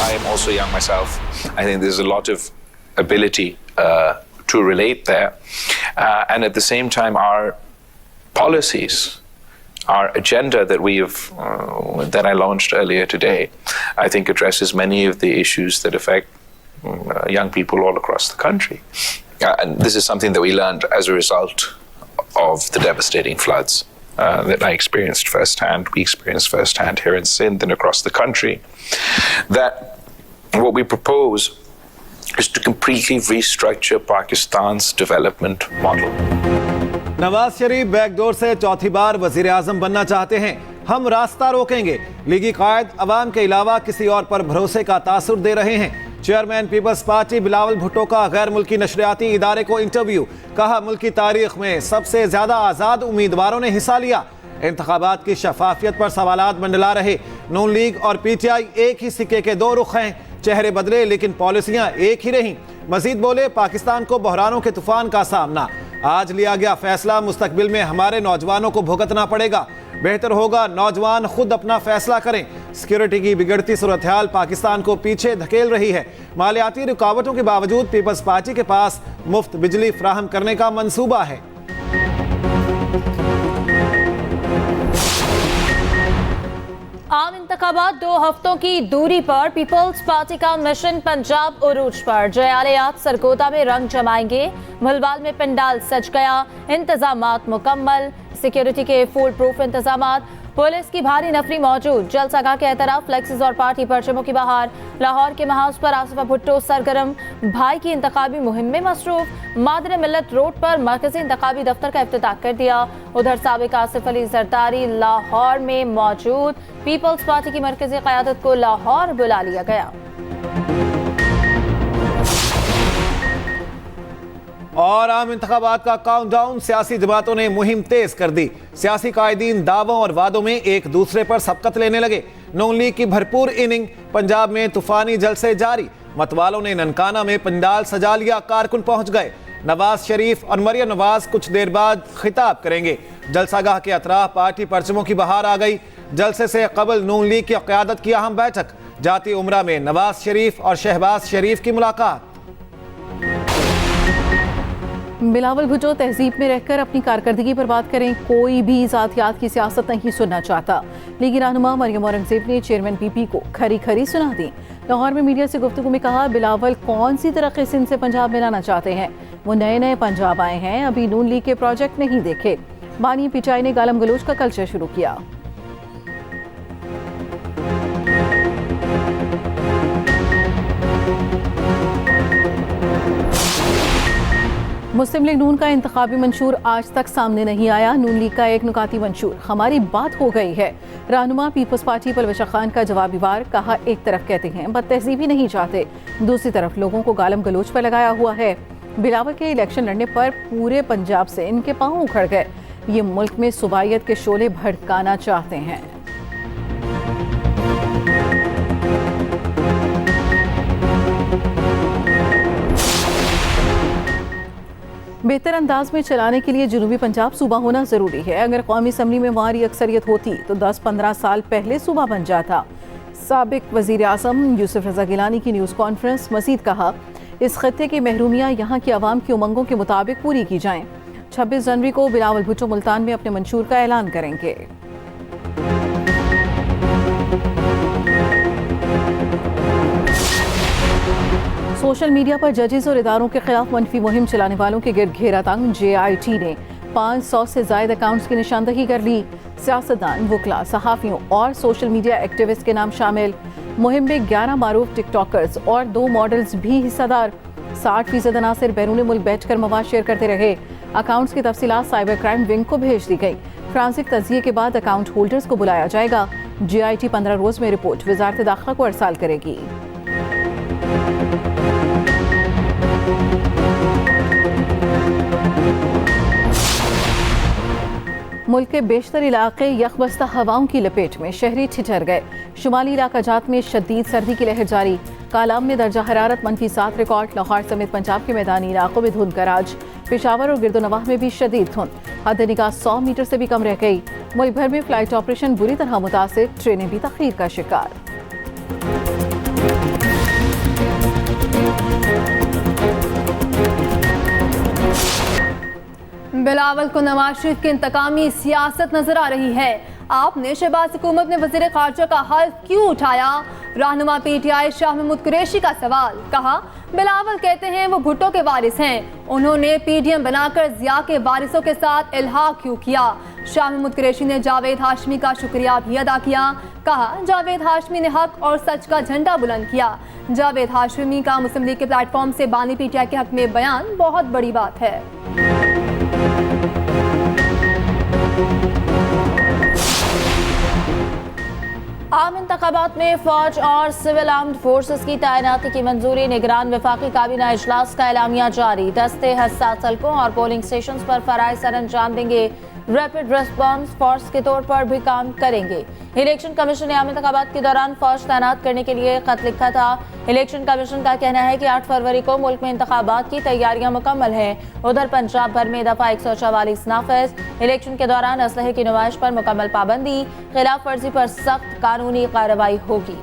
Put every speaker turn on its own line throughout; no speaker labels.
I am also young myself. I think there's a lot of ability to relate there. And at the same time, our policies, our agenda that I launched earlier today, I think addresses many of the issues that affect young people all across the country. And this is something that we learned as a result of the devastating floods that I experienced firsthand. We experienced firsthand here in Sindh and across the country. That what we propose is to completely restructure Pakistan's development model.
Nawaz Sharif backdoor से चौथी बार वजीर आजम बनना चाहते हैं। हम रास्ता रोकेंगे। लीगी कायद अवाम के अलावा किसी और पर भरोसे का तासुर दे रहे हैं। Chairman Peoples Party Bilawal Bhutto का गैर मुल्की नशरियाती इदारे को इंटरव्यू। कहा, मुल्की तारीख में सबसे ज्यादा आज़ाद उम्मीदवारों ने हिस्सा लिया। इंतखाबात की शफाफियत पर सवालात मंडला रहे। नून लीग और पीटीआई एक ही सिक्के के दो रुख हैं। चेहरे बदले लेकिन पॉलिसियां एक ही रहीं। मजीद बोले, पाकिस्तान को बहरानों के तूफान का सामना। आज लिया गया फैसला मुस्तकबिल में हमारे नौजवानों को भुगतना पड़ेगा। बेहतर होगा नौजवान खुद अपना फैसला करें। सिक्योरिटी की बिगड़ती सूरत हाल पाकिस्तान को पीछे धकेल रही है। मालियाती रुकावटों के बावजूद पीपल्स पार्टी के पास मुफ्त बिजली फराहम करने का मंसूबा है।
आम इंतखाबात 2 हफ्तों की दूरी पर पीपल्स पार्टी का मिशन पंजाब उरूज पर। जयालियात सरगोदा में रंग जमाएंगे। मुलवाल में पंडाल सज गया। इंतजामात मुकम्मल। सिक्योरिटी के फुल प्रूफ इंतजामात। पुलिस की भारी नफरी मौजूद। जलसागाह के तरफ फ्लेक्सिस और पार्टी परचमों की बहार। लाहौर के महाउस पर आसिफा भुट्टो सरगर्म। भाई की इंतखाबी मुहिम में मसरूफ। मादर मिल्लत रोड पर मरकजी इंतखाबी दफ्तर का इफ्तिताह कर दिया। उधर साबिक आसिफ अली जरदारी लाहौर में मौजूद। पीपल्स पार्टी की मरकजी क़यादत को लाहौर बुला लिया गया।
और आम इंतखाबात का काउंटडाउन। सियासी जमातों ने मुहिम तेज कर दी। सियासी कायदीन दावों और वादों में एक दूसरे पर सबकत लेने लगे। नून लीग की भरपूर इनिंग। पंजाब में तूफानी जलसे जारी। मतवालों ने ननकाना में पंडाल सजा लिया। कारकुन पहुंच गए। नवाज शरीफ और मरियम नवाज कुछ देर बाद खिताब करेंगे। जलसागाह के अतराफ पार्टी परचमों की बहार आ गई। जलसे से कबल नून लीग की क़यादत की अहम बैठक। जाती उम्रा में नवाज शरीफ और शहबाज शरीफ की मुलाकात।
बिलावल भुट्टो तहजीब में रहकर अपनी कारकर्दगी पर बात करें। कोई भी ज़ातियात की सियासत नहीं सुनना चाहता। लीगी रहनुमा मरियम औरंगजेब ने चेयरमैन पीपी को खरी खरी सुना दी। लाहौर में मीडिया से गुफ्तगू में कहा, बिलावल कौन सी तरक्की सिंध से पंजाब में लाना चाहते हैं। वो नए नए पंजाब आए हैं, अभी नून लीग के प्रोजेक्ट नहीं देखे। बानी पीटीआई ने गालम गलोच का कल्चर शुरू किया। मुस्लिम लीग नून का इंतखाबी मंशूर आज तक सामने नहीं आया। नून लीग का एक नुकाती मंशूर, हमारी बात हो गई है। रहनुमा पीपल्स पार्टी परवेश खान का जवाबी वार। कहा, एक तरफ कहते हैं बदतहजीबी नहीं चाहते, दूसरी तरफ लोगों को गालम गलोच पर लगाया हुआ है। बिलावल के इलेक्शन लड़ने पर पूरे पंजाब से इनके पांव उखड़ गए। ये मुल्क में सुबाइयत के शोले भड़काना चाहते हैं। बेहतर अंदाज में चलाने के लिए जनूबी पंजाब सूबा होना ज़रूरी है। अगर कौमी असम्बली में हमारी अक्सरियत होती तो 10-15 साल पहले सूबा बन जाता। साबिक वज़ीर आज़म यूसुफ रज़ा गिलानी की न्यूज़ कॉन्फ्रेंस। मज़ीद कहा, इस खत्ते की महरूमियाँ यहाँ की आवाम की उमंगों के मुताबिक पूरी की जाएँ। 26 जनवरी को बिलावल भुट्टो मुल्तान में अपने मंशूर का ऐलान करेंगे। सोशल मीडिया पर जजेस और इदारों के खिलाफ मनफी मुहिम चलाने वालों के गिर्द घेरा तंग। JIT ने 500 से ज्यादा अकाउंट्स की निशानदही कर ली। सियासतदान, वकला, सहाफ़ियों और सोशल मीडिया एक्टिविस्ट के नाम शामिल। मुहिम में 11 मारूफ टिकटॉकर्स और 2 मॉडल्स भी हिस्सेदार। 60% अनासिर बैरून मुल्क बैठकर मवाद शेयर करते रहे। अकाउंट्स की तफसीलात साइबर क्राइम विंग को भेज दी गई। फ्रांसिक तजिए के बाद अकाउंट होल्डर्स को बुलाया जाएगा। JIT 15 रोज में रिपोर्ट वजारत दाखिला को अरसाल करेगी। मुल्क के बेशतर इलाके यकबस्ता हवाओं की लपेट में। शहरी ठिठर गए। शुमाली इलाका जात में शदीद सर्दी की लहर जारी। कालाम में दर्जा हरारत -7 रिकॉर्ड। लाहौर समेत पंजाब के मैदानी इलाकों में धुंध का राज। पेशावर और गिरदोनवाह में भी शदीद धुंध। हद निगाह 100 मीटर से भी कम रह गई। मुल्क भर में फ्लाइट ऑपरेशन बुरी तरह मुतासिर। ट्रेनें भी तखीर का शिकार।
बिलावल को नवाज शरीफ की इंतकामी सियासत नजर आ रही है। आपने शहबाज हुकूमत में वजीर खारजा का हल्फ क्यों उठाया? रहनुमा पीटीआई शाह महमूद कुरैशी का सवाल। कहा, बिलावल कहते हैं वो भुट्टो के वारिस हैं, उन्होंने पीडीएम बनाकर जिया के वारिसों के साथ इल्हाक क्यों किया? शाह महमूद कुरैशी ने जावेद हाशमी का शुक्रिया भी अदा किया। कहा, जावेद हाशमी ने हक और सच का झंडा बुलंद किया। जावेद हाशमी का मुस्लिम लीग के प्लेटफॉर्म से बानी पीटीआई के हक में बयान बहुत बड़ी बात है।
आम इंतखाबात में फौज और सिविल आर्म्ड फोर्सेस की तैनाती की मंजूरी। निगरान वफाकी काबीना इजलास का एलामिया जारी। दस्ते हसास हलकों और पोलिंग स्टेशन पर फराइज सर अंजाम देंगे। रैपिड रिस्पॉन्स फोर्स के तौर पर भी काम करेंगे। इलेक्शन कमीशन ने आम इंतखाबात के दौरान फौज तैनात करने के लिए खत लिखा था। इलेक्शन कमीशन का कहना है कि 8 फरवरी को मुल्क में इंतखाबात की तैयारियां मुकम्मल हैं। उधर पंजाब भर में दफा 144 नाफिज। इलेक्शन के दौरान असलहे की नुमाइश पर मुकम्मल पाबंदी। खिलाफ वर्जी पर सख्त कानूनी कार्रवाई होगी।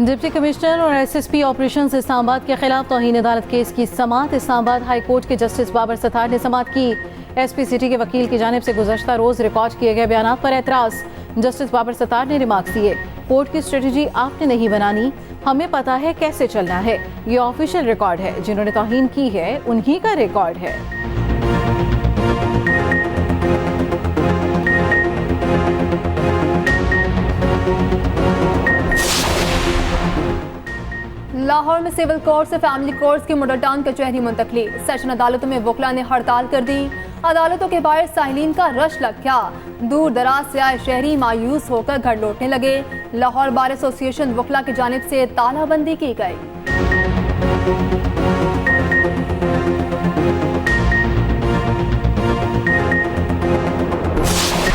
डिप्टी कमिश्नर और एसएसपी ऑपरेशंस इस्लामाबाद के खिलाफ तौहीन अदालत केस की समाअत। इस्लामाबाद हाई कोर्ट के जस्टिस बाबर सत्तार ने समाअत की। एसपी सिटी के वकील की जानिब से गुज़श्ता रोज रिकॉर्ड किए गए बयान पर एतराज़। जस्टिस बाबर सत्तार ने रिमार्क्स दिए, कोर्ट की स्ट्रेटजी आपने नहीं बनानी, हमें पता है कैसे चलना है। ये ऑफिशियल रिकॉर्ड है, जिन्होंने तौहीन की है उन्हीं का रिकॉर्ड है।
लाहौर में सिविल कोर्ट से फैमिली कोर्ट्स की मॉडल टाउन कचहरी मुंतकली। सेशन अदालतों में वकला ने हड़ताल कर दी। अदालतों के बाहर साहिलीन का रश लग गया। दूर दराज से आए शहरी मायूस होकर घर लौटने लगे। लाहौर बार एसोसिएशन वकला की जानिब से तालाबंदी की गई।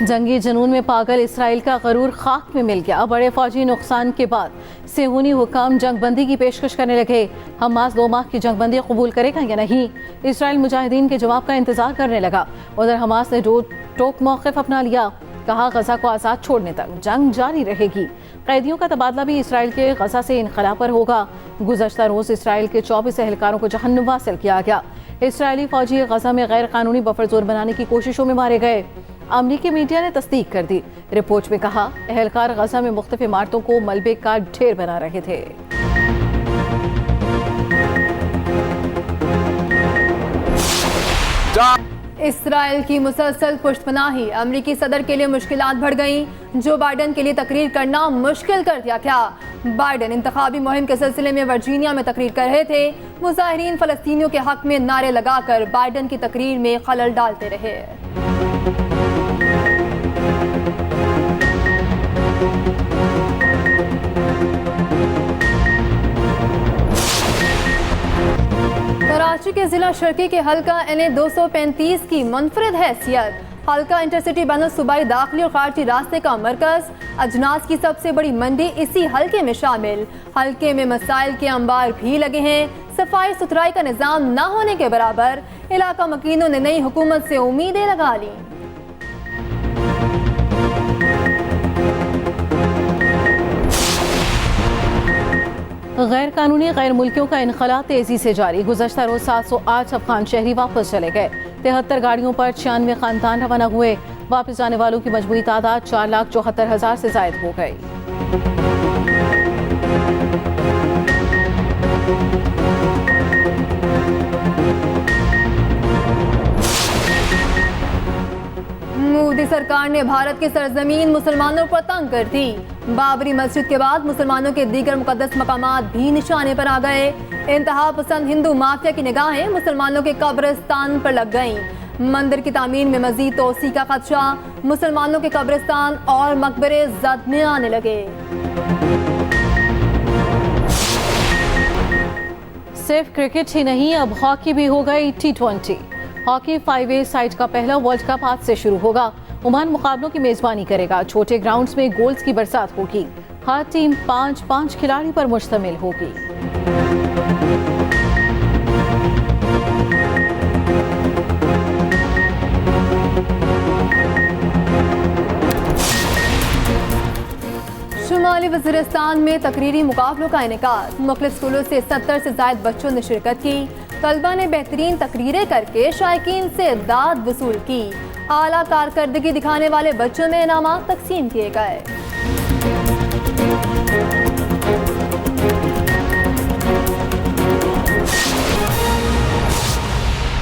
जंगी जुनून में पागल इसराइल का गरूर खाक में मिल गया। बड़े फौजी नुकसान के बाद सेहूनी हुकाम जंगबंदी की पेशकश करने लगे। हमास 2 माह की जंगबंदी कबूल करेगा या नहीं, इसराइल मुजाहिदीन के जवाब का इंतजार करने लगा। उधर हमास ने टोक मौक़िफ़ अपना लिया। कहा, गजा को आज़ाद छोड़ने तक जंग जारी रहेगी। कैदियों का तबादला भी इसराइल के गजा से इनखला पर होगा। गुज़श्ता रोज़ इसराइल के 24 एहलकारों को जहन्नुम वासिल किया गया। इसराइली फौजी गजा में गैर कानूनी बफर जोन बनाने की कोशिशों में मारे गए। अमरीकी मीडिया ने तस्दीक कर दी। रिपोर्ट में कहा, एहलकार गजा में मुख्तलिफ इमारतों को मलबे का ढेर बना रहे थे।
इसराइल की मुसलसल पुष्टपनाही अमरीकी सदर के लिए मुश्किलात बढ़ गईं। जो बाइडन के लिए तकरीर करना मुश्किल कर दिया क्या? बाइडन इंतखाबी मुहिम के सिलसिले में वर्जीनिया में तकरीर कर रहे थे। मुजाहिरीन फलस्तीनियों के हक में नारे लगाकर बाइडन की तकरीर में खलल डालते रहे। कराची के जिला शर्की के हल्का NA 235 की मुनफरिद हैसियत। हल्का इंटरसिटी बैनुल सूबाई दाखिली और खारजी रास्ते का मरकज। अजनास की सबसे बड़ी मंडी इसी हल्के में शामिल। हल्के में मसाइल के अंबार भी लगे हैं। सफाई सुथराई का निज़ाम ना होने के बराबर। इलाका मकीनों ने नई हुकूमत से उम्मीदें लगा ली।
गैर कानूनी गैर मुल्कियों का इनखला तेजी से जारी। गुज़श्ता रोज 708 अफगान शहरी वापस चले गए। 73 गाड़ियों पर 96 खानदान रवाना हुए। वापस जाने वालों की मजमूई तादाद 4,74,000 से जायद हो गई।
मोदी सरकार ने भारत की सरजमीन मुसलमानों पर तंग कर दी। बाबरी मस्जिद के बाद मुसलमानों के दीगर मुकद्दस मकामात भी निशाने पर आ गए। इंतहा पसंद हिंदू माफिया की निगाहें मुसलमानों के कब्रिस्तान पर लग गईं। मंदिर की तामीर में मजीद तोसी का खदशा। मुसलमानों के कब्रिस्तान और मकबरे जद में आने लगे।
सिर्फ क्रिकेट ही नहीं, अब हॉकी भी हो गई T20। हॉकी 5A साइड का पहला वर्ल्ड कप आज से शुरू होगा। ओमान मुकाबलों की मेजबानी करेगा। छोटे ग्राउंड्स में गोल्स की बरसात होगी। हर टीम 5-5 खिलाड़ी पर मुश्तमिल होगी।
शुमाली वज़ीरिस्तान में तकरीरी मुकाबलों का इनेकाद। मुख्तलिफ स्कूलों से 70 से ज़ायद बच्चों ने शिरकत की। तलबा ने बेहतरीन तकरीरें करके शायकीन से दाद वसूल की। आला कारकर्दगी दिखाने वाले बच्चों में इनामात तकसीम किए गए।